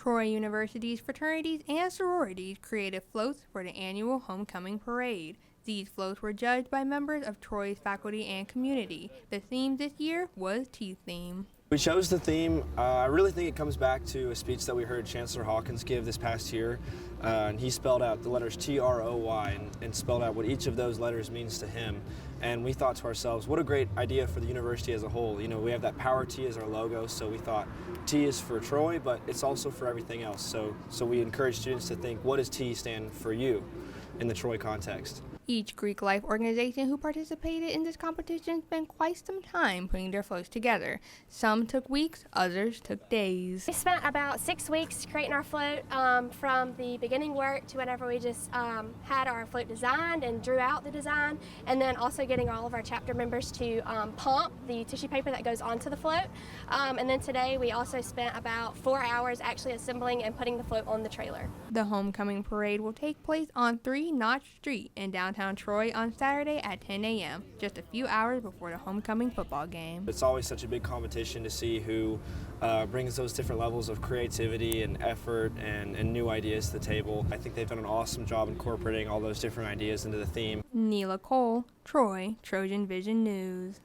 Troy University's fraternities and sororities created floats for the annual homecoming parade. These floats were judged by members of Troy's faculty and community. The theme this year was Tea Theme. We chose the theme. I really think it comes back to a speech that we heard Chancellor Hawkins give this past year. And he spelled out the letters T-R-O-Y and spelled out what each of those letters means to him. And we thought to ourselves, what a great idea for the university as a whole. You know, we have that Power T as our logo, so we thought T is for Troy, but it's also for everything else. So we encourage students to think, what does T stand for you in the Troy context? Each Greek life organization who participated in this competition spent quite some time putting their floats together. Some took weeks, others took days. We spent about 6 weeks creating our float, from the beginning work to whenever we just had our float designed and drew out the design, and then also getting all of our chapter members to pump the tissue paper that goes onto the float. And then today we also spent about 4 hours actually assembling and putting the float on the trailer. The homecoming parade will take place on 3 Notch Street in downtown Troy on Saturday at 10 a.m., just a few hours before the homecoming football game. It's always such a big competition to see who brings those different levels of creativity and effort and new ideas to the table. I think they've done an awesome job incorporating all those different ideas into the theme. Neela Cole, Troy, TrojanVision News.